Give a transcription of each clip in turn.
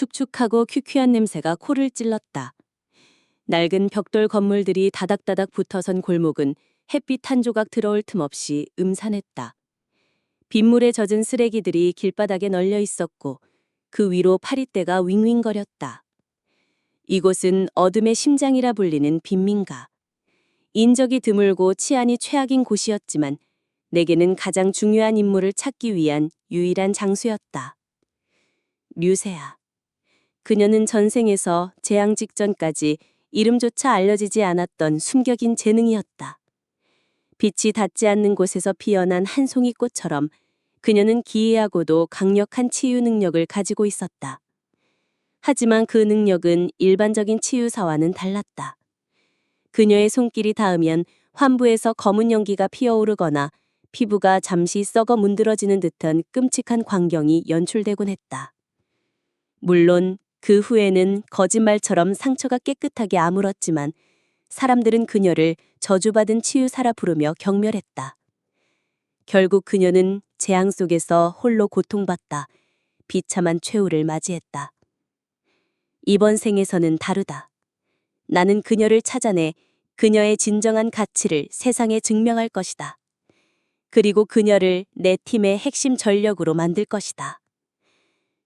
축축하고 퀴퀴한 냄새가 코를 찔렀다. 낡은 벽돌 건물들이 다닥다닥 붙어선 골목은 햇빛 한 조각 들어올 틈 없이 음산했다. 빗물에 젖은 쓰레기들이 길바닥에 널려 있었고 그 위로 파리떼가 윙윙거렸다. 이곳은 어둠의 심장이라 불리는 빈민가. 인적이 드물고 치안이 최악인 곳이었지만 내게는 가장 중요한 인물을 찾기 위한 유일한 장소였다. 류세아. 그녀는 전생에서 재앙 직전까지 이름조차 알려지지 않았던 숨겨진 재능이었다. 빛이 닿지 않는 곳에서 피어난 한 송이 꽃처럼 그녀는 기이하고도 강력한 치유 능력을 가지고 있었다. 하지만 그 능력은 일반적인 치유사와는 달랐다. 그녀의 손길이 닿으면 환부에서 검은 연기가 피어오르거나 피부가 잠시 썩어 문드러지는 듯한 끔찍한 광경이 연출되곤 했다. 물론 그 후에는 거짓말처럼 상처가 깨끗하게 아물었지만 사람들은 그녀를 저주받은 치유사라 부르며 경멸했다. 결국 그녀는 재앙 속에서 홀로 고통받다 비참한 최후를 맞이했다. 이번 생에서는 다르다. 나는 그녀를 찾아내 그녀의 진정한 가치를 세상에 증명할 것이다. 그리고 그녀를 내 팀의 핵심 전력으로 만들 것이다.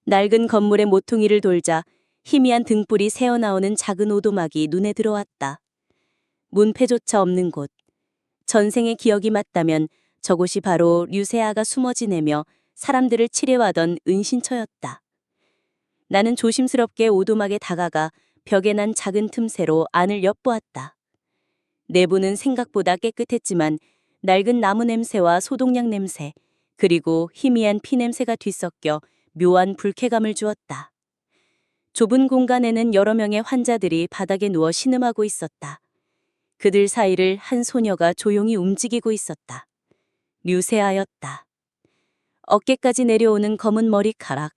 낡은 건물의 모퉁이를 돌자 희미한 등불이 새어나오는 작은 오두막이 눈에 들어왔다. 문패조차 없는 곳. 전생의 기억이 맞다면 저곳이 바로 류세아가 숨어 지내며 사람들을 치료하던 은신처였다. 나는 조심스럽게 오두막에 다가가 벽에 난 작은 틈새로 안을 엿보았다. 내부는 생각보다 깨끗했지만 낡은 나무 냄새와 소독약 냄새, 그리고 희미한 피 냄새가 뒤섞여 묘한 불쾌감을 주었다. 좁은 공간에는 여러 명의 환자들이 바닥에 누워 신음하고 있었다. 그들 사이를 한 소녀가 조용히 움직이고 있었다. 류세아였다. 어깨까지 내려오는 검은 머리카락,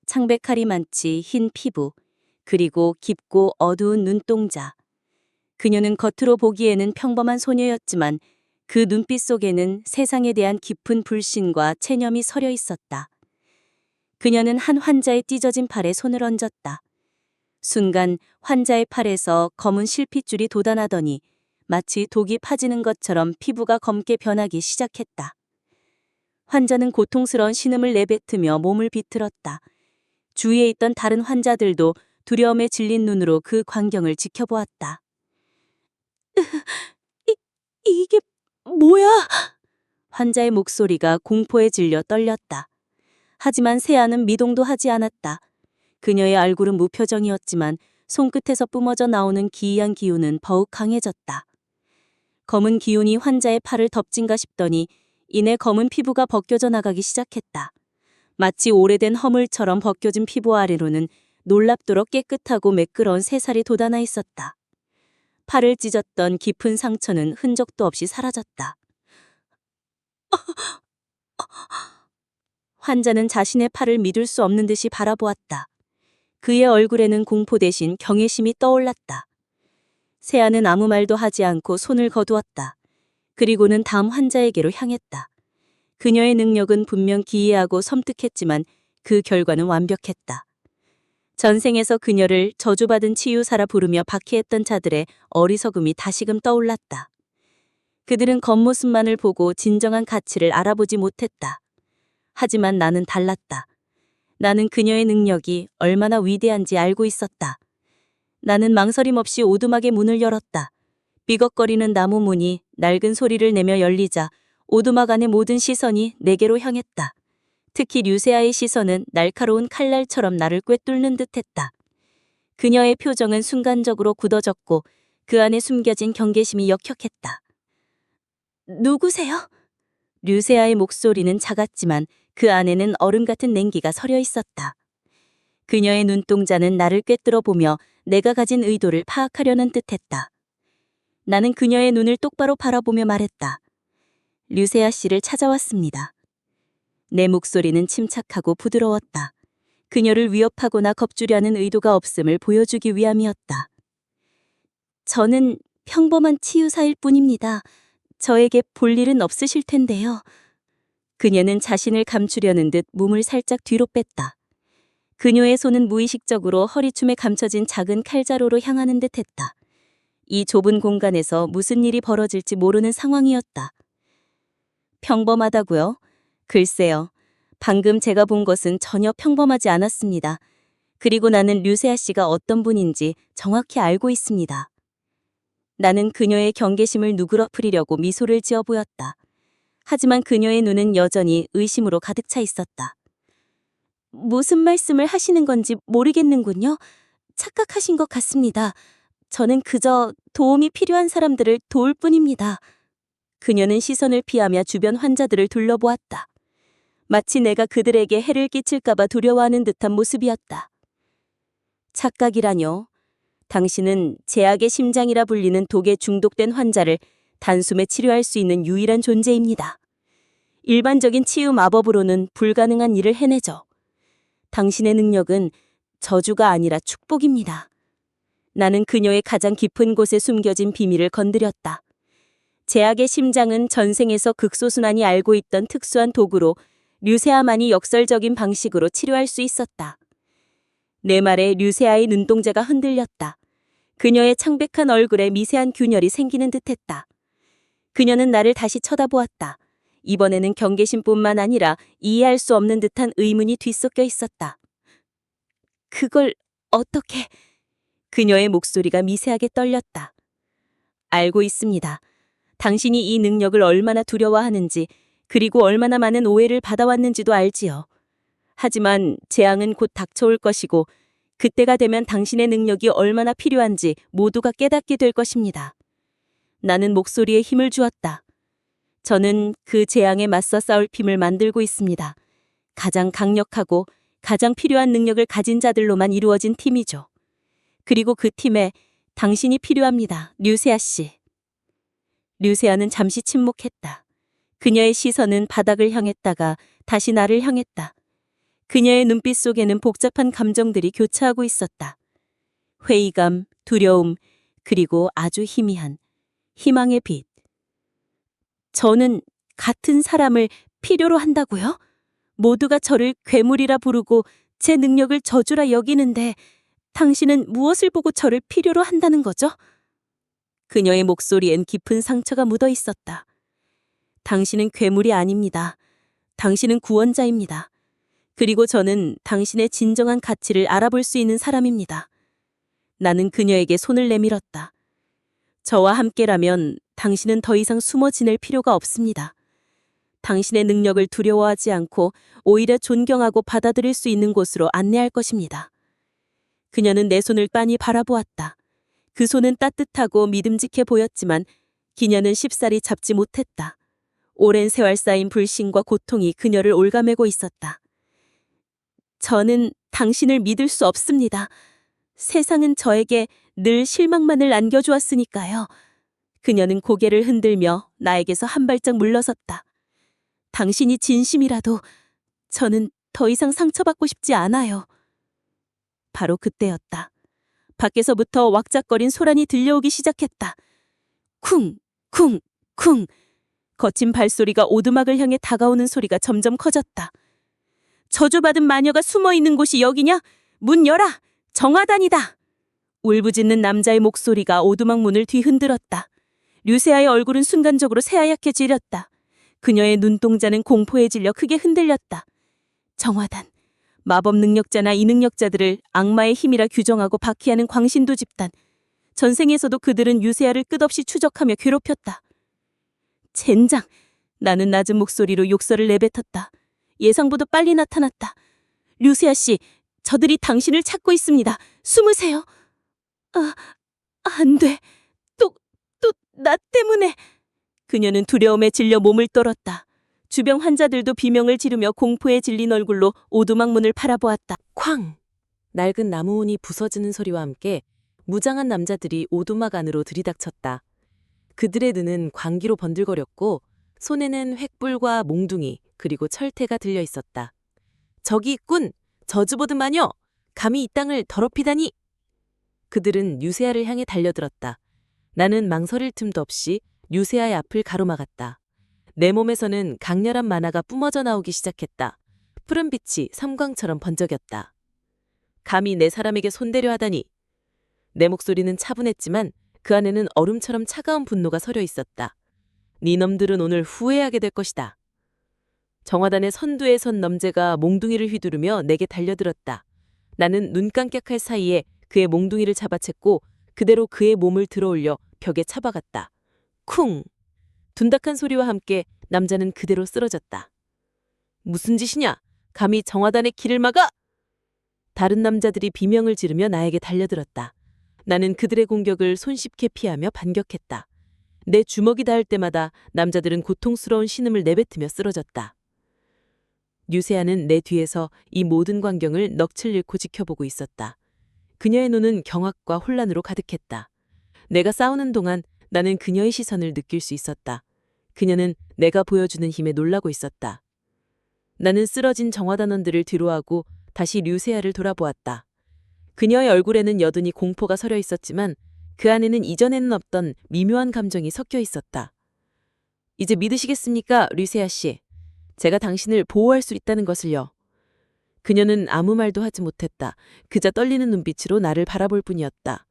창백하리 많지 흰 피부, 그리고 깊고 어두운 눈동자. 그녀는 겉으로 보기에는 평범한 소녀였지만 그 눈빛 속에는 세상에 대한 깊은 불신과 체념이 서려 있었다. 그녀는 한 환자의 찢어진 팔에 손을 얹었다. 순간 환자의 팔에서 검은 실핏줄이 돋아나더니 마치 독이 파지는 것처럼 피부가 검게 변하기 시작했다. 환자는 고통스러운 신음을 내뱉으며 몸을 비틀었다. 주위에 있던 다른 환자들도 두려움에 질린 눈으로 그 광경을 지켜보았다. 이게 뭐야? 환자의 목소리가 공포에 질려 떨렸다. 하지만 세아는 미동도 하지 않았다. 그녀의 얼굴은 무표정이었지만 손끝에서 뿜어져 나오는 기이한 기운은 더욱 강해졌다. 검은 기운이 환자의 팔을 덮친가 싶더니 이내 검은 피부가 벗겨져 나가기 시작했다. 마치 오래된 허물처럼 벗겨진 피부 아래로는 놀랍도록 깨끗하고 매끄러운 새살이 돋아나 있었다. 팔을 찢었던 깊은 상처는 흔적도 없이 사라졌다. 환자는 자신의 팔을 믿을 수 없는 듯이 바라보았다. 그의 얼굴에는 공포 대신 경외심이 떠올랐다. 세아는 아무 말도 하지 않고 손을 거두었다. 그리고는 다음 환자에게로 향했다. 그녀의 능력은 분명 기이하고 섬뜩했지만 그 결과는 완벽했다. 전생에서 그녀를 저주받은 치유사라 부르며 박해했던 자들의 어리석음이 다시금 떠올랐다. 그들은 겉모습만을 보고 진정한 가치를 알아보지 못했다. 하지만 나는 달랐다. 나는 그녀의 능력이 얼마나 위대한지 알고 있었다. 나는 망설임 없이 오두막의 문을 열었다. 삐걱거리는 나무 문이 낡은 소리를 내며 열리자 오두막 안의 모든 시선이 내게로 향했다. 특히 류세아의 시선은 날카로운 칼날처럼 나를 꿰뚫는 듯했다. 그녀의 표정은 순간적으로 굳어졌고 그 안에 숨겨진 경계심이 역력했다. 누구세요? 류세아의 목소리는 작았지만 그 안에는 얼음 같은 냉기가 서려 있었다. 그녀의 눈동자는 나를 꿰뚫어 보며 내가 가진 의도를 파악하려는 듯했다. 나는 그녀의 눈을 똑바로 바라보며 말했다. 류세아 씨를 찾아왔습니다. 내 목소리는 침착하고 부드러웠다. 그녀를 위협하거나 겁주려는 의도가 없음을 보여주기 위함이었다. 저는 평범한 치유사일 뿐입니다. 저에게 볼 일은 없으실 텐데요. 그녀는 자신을 감추려는 듯 몸을 살짝 뒤로 뺐다. 그녀의 손은 무의식적으로 허리춤에 감춰진 작은 칼자루로 향하는 듯했다. 이 좁은 공간에서 무슨 일이 벌어질지 모르는 상황이었다. 평범하다고요? 글쎄요. 방금 제가 본 것은 전혀 평범하지 않았습니다. 그리고 나는 류세아 씨가 어떤 분인지 정확히 알고 있습니다. 나는 그녀의 경계심을 누그러뜨리려고 미소를 지어 보였다. 하지만 그녀의 눈은 여전히 의심으로 가득 차 있었다. 무슨 말씀을 하시는 건지 모르겠는군요. 착각하신 것 같습니다. 저는 그저 도움이 필요한 사람들을 도울 뿐입니다. 그녀는 시선을 피하며 주변 환자들을 둘러보았다. 마치 내가 그들에게 해를 끼칠까봐 두려워하는 듯한 모습이었다. 착각이라뇨. 당신은 제약의 심장이라 불리는 독에 중독된 환자를 단숨에 치료할 수 있는 유일한 존재입니다. 일반적인 치유 마법으로는 불가능한 일을 해내죠. 당신의 능력은 저주가 아니라 축복입니다. 나는 그녀의 가장 깊은 곳에 숨겨진 비밀을 건드렸다. 제약의 심장은 전생에서 극소수만이 알고 있던 특수한 도구로 류세아만이 역설적인 방식으로 치료할 수 있었다. 내 말에 류세아의 눈동자가 흔들렸다. 그녀의 창백한 얼굴에 미세한 균열이 생기는 듯했다. 그녀는 나를 다시 쳐다보았다. 이번에는 경계심뿐만 아니라 이해할 수 없는 듯한 의문이 뒤섞여 있었다. 그걸 어떻게... 그녀의 목소리가 미세하게 떨렸다. 알고 있습니다. 당신이 이 능력을 얼마나 두려워하는지, 그리고 얼마나 많은 오해를 받아왔는지도 알지요. 하지만 재앙은 곧 닥쳐올 것이고 그때가 되면 당신의 능력이 얼마나 필요한지 모두가 깨닫게 될 것입니다. 나는 목소리에 힘을 주었다. 저는 그 재앙에 맞서 싸울 힘을 만들고 있습니다. 가장 강력하고 가장 필요한 능력을 가진 자들로만 이루어진 팀이죠. 그리고 그 팀에 당신이 필요합니다. 류세아 씨. 류세아는 잠시 침묵했다. 그녀의 시선은 바닥을 향했다가 다시 나를 향했다. 그녀의 눈빛 속에는 복잡한 감정들이 교차하고 있었다. 회의감, 두려움, 그리고 아주 희미한 희망의 빛. 저는 같은 사람을 필요로 한다고요? 모두가 저를 괴물이라 부르고 제 능력을 저주라 여기는데 당신은 무엇을 보고 저를 필요로 한다는 거죠? 그녀의 목소리엔 깊은 상처가 묻어 있었다. 당신은 괴물이 아닙니다. 당신은 구원자입니다. 그리고 저는 당신의 진정한 가치를 알아볼 수 있는 사람입니다. 나는 그녀에게 손을 내밀었다. 저와 함께라면 당신은 더 이상 숨어 지낼 필요가 없습니다. 당신의 능력을 두려워하지 않고 오히려 존경하고 받아들일 수 있는 곳으로 안내할 것입니다. 그녀는 내 손을 빤히 바라보았다. 그 손은 따뜻하고 믿음직해 보였지만 그녀는 쉽사리 잡지 못했다. 오랜 세월 쌓인 불신과 고통이 그녀를 올가매고 있었다. 저는 당신을 믿을 수 없습니다. 세상은 저에게 늘 실망만을 안겨주었으니까요. 그녀는 고개를 흔들며 나에게서 한 발짝 물러섰다. 당신이 진심이라도 저는 더 이상 상처받고 싶지 않아요. 바로 그때였다. 밖에서부터 왁작거린 소란이 들려오기 시작했다. 쿵, 쿵, 쿵. 거친 발소리가 오두막을 향해 다가오는 소리가 점점 커졌다. 저주받은 마녀가 숨어있는 곳이 여기냐? 문 열아! 정화단이다! 울부짖는 남자의 목소리가 오두막 문을 뒤흔들었다. 류세아의 얼굴은 순간적으로 새하얗게 질렸다. 그녀의 눈동자는 공포에 질려 크게 흔들렸다. 정화단, 마법 능력자나 이능력자들을 악마의 힘이라 규정하고 박해하는 광신도 집단. 전생에서도 그들은 유세아를 끝없이 추적하며 괴롭혔다. 젠장! 나는 낮은 목소리로 욕설을 내뱉었다. 예상보다 빨리 나타났다. 류세아 씨, 저들이 당신을 찾고 있습니다. 숨으세요. 안 돼. 또 나 때문에. 그녀는 두려움에 질려 몸을 떨었다. 주변 환자들도 비명을 지르며 공포에 질린 얼굴로 오두막 문을 바라보았다. 쾅! 낡은 나무운이 부서지는 소리와 함께 무장한 남자들이 오두막 안으로 들이닥쳤다. 그들의 눈은 광기로 번들거렸고 손에는 횃불과 몽둥이 그리고 철퇴가 들려 있었다. 저기 있군! 저주보든 마녀! 감히 이 땅을 더럽히다니! 그들은 유세아를 향해 달려들었다. 나는 망설일 틈도 없이 유세아의 앞을 가로막았다. 내 몸에서는 강렬한 만화가 뿜어져 나오기 시작했다. 푸른 빛이 섬광처럼 번쩍였다. 감히 내 사람에게 손대려 하다니. 내 목소리는 차분했지만 그 안에는 얼음처럼 차가운 분노가 서려 있었다. 네 놈들은 오늘 후회하게 될 것이다. 정화단의 선두에 선 넘재가 몽둥이를 휘두르며 내게 달려들었다. 나는 눈 깜짝할 사이에 그의 몽둥이를 잡아챘고 그대로 그의 몸을 들어올려 벽에 차박았다. 쿵! 둔탁한 소리와 함께 남자는 그대로 쓰러졌다. 무슨 짓이냐? 감히 정화단의 길을 막아! 다른 남자들이 비명을 지르며 나에게 달려들었다. 나는 그들의 공격을 손쉽게 피하며 반격했다. 내 주먹이 닿을 때마다 남자들은 고통스러운 신음을 내뱉으며 쓰러졌다. 류세아는 내 뒤에서 이 모든 광경을 넋을 잃고 지켜보고 있었다. 그녀의 눈은 경악과 혼란으로 가득했다. 내가 싸우는 동안 나는 그녀의 시선을 느낄 수 있었다. 그녀는 내가 보여주는 힘에 놀라고 있었다. 나는 쓰러진 정화단원들을 뒤로하고 다시 류세아를 돌아보았다. 그녀의 얼굴에는 여전히 공포가 서려 있었지만 그 안에는 이전에는 없던 미묘한 감정이 섞여 있었다. 이제 믿으시겠습니까, 류세아 씨? 제가 당신을 보호할 수 있다는 것을요. 그녀는 아무 말도 하지 못했다. 그저 떨리는 눈빛으로 나를 바라볼 뿐이었다.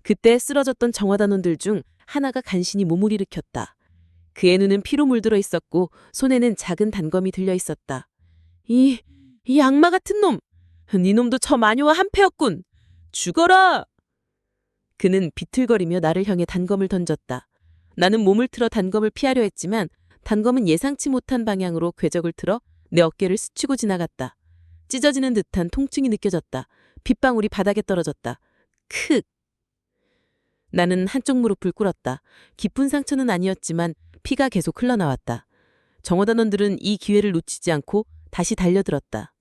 그때 쓰러졌던 정화단원들 중 하나가 간신히 몸을 일으켰다. 그의 눈은 피로 물들어 있었고 손에는 작은 단검이 들려 있었다. 이 악마 같은 놈! 네 놈도 저 마녀와 한패였군! 죽어라! 그는 비틀거리며 나를 향해 단검을 던졌다. 나는 몸을 틀어 단검을 피하려 했지만 단검은 예상치 못한 방향으로 궤적을 틀어 내 어깨를 스치고 지나갔다. 찢어지는 듯한 통증이 느껴졌다. 빗방울이 바닥에 떨어졌다. 크! 나는 한쪽 무릎을 꿇었다. 깊은 상처는 아니었지만 피가 계속 흘러나왔다. 정화단원들은 이 기회를 놓치지 않고 다시 달려들었다.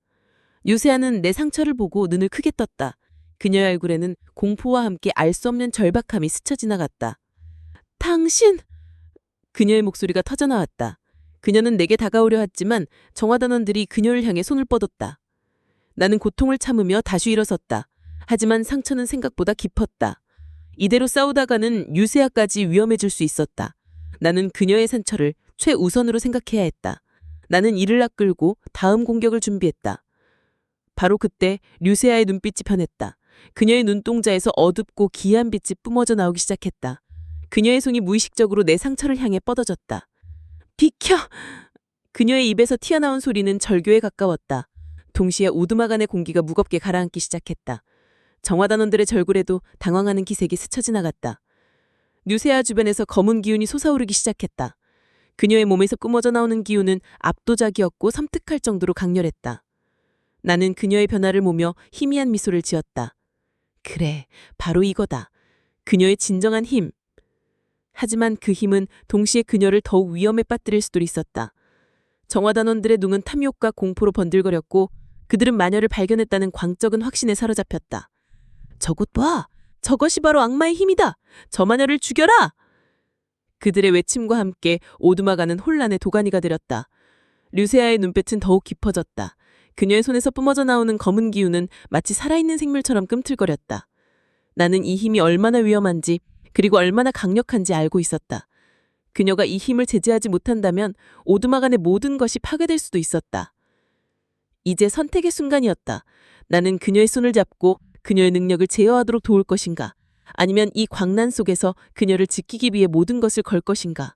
류세아는 내 상처를 보고 눈을 크게 떴다. 그녀의 얼굴에는 공포와 함께 알 수 없는 절박함이 스쳐 지나갔다. 당신! 그녀의 목소리가 터져나왔다. 그녀는 내게 다가오려 했지만 정화단원들이 그녀를 향해 손을 뻗었다. 나는 고통을 참으며 다시 일어섰다. 하지만 상처는 생각보다 깊었다. 이대로 싸우다가는 류세아까지 위험해질 수 있었다. 나는 그녀의 상처를 최우선으로 생각해야 했다. 나는 이를 낚끌고 다음 공격을 준비했다. 바로 그때 류세아의 눈빛이 변했다. 그녀의 눈동자에서 어둡고 기이한 빛이 뿜어져 나오기 시작했다. 그녀의 손이 무의식적으로 내 상처를 향해 뻗어졌다. 비켜! 그녀의 입에서 튀어나온 소리는 절교에 가까웠다. 동시에 오두막 안의 공기가 무겁게 가라앉기 시작했다. 정화단원들의 절굴에도 당황하는 기색이 스쳐 지나갔다. 류세아 주변에서 검은 기운이 솟아오르기 시작했다. 그녀의 몸에서 뿜어져 나오는 기운은 압도적이었고 섬뜩할 정도로 강렬했다. 나는 그녀의 변화를 보며 희미한 미소를 지었다. 그래, 바로 이거다. 그녀의 진정한 힘. 하지만 그 힘은 동시에 그녀를 더욱 위험에 빠뜨릴 수도 있었다. 정화단원들의 눈은 탐욕과 공포로 번들거렸고 그들은 마녀를 발견했다는 광적은 확신에 사로잡혔다. 저것 봐! 저것이 바로 악마의 힘이다! 저 마녀를 죽여라! 그들의 외침과 함께 오두막 안은 혼란의 도가니가 되렸다. 류세아의 눈빛은 더욱 깊어졌다. 그녀의 손에서 뿜어져 나오는 검은 기운은 마치 살아있는 생물처럼 꿈틀거렸다. 나는 이 힘이 얼마나 위험한지 그리고 얼마나 강력한지 알고 있었다. 그녀가 이 힘을 제지하지 못한다면 오두막 안의 모든 것이 파괴될 수도 있었다. 이제 선택의 순간이었다. 나는 그녀의 손을 잡고 그녀의 능력을 제어하도록 도울 것인가? 아니면 이 광란 속에서 그녀를 지키기 위해 모든 것을 걸 것인가?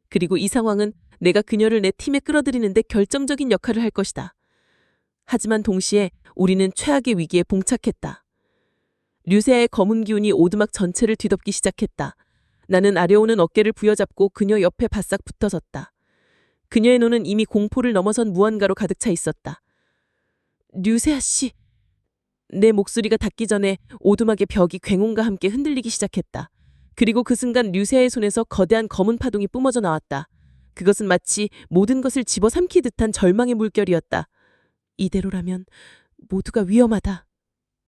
그리고 이 상황은 내가 그녀를 내 팀에 끌어들이는데 결정적인 역할을 할 것이다. 하지만 동시에 우리는 최악의 위기에 봉착했다. 류세아의 검은 기운이 오두막 전체를 뒤덮기 시작했다. 나는 아려오는 어깨를 부여잡고 그녀 옆에 바싹 붙어섰다. 그녀의 눈은 이미 공포를 넘어선 무언가로 가득 차 있었다. 류세아 씨. 내 목소리가 닿기 전에 오두막의 벽이 굉음과 함께 흔들리기 시작했다. 그리고 그 순간 류세아의 손에서 거대한 검은 파동이 뿜어져 나왔다. 그것은 마치 모든 것을 집어삼키 듯한 절망의 물결이었다. 이대로라면 모두가 위험하다.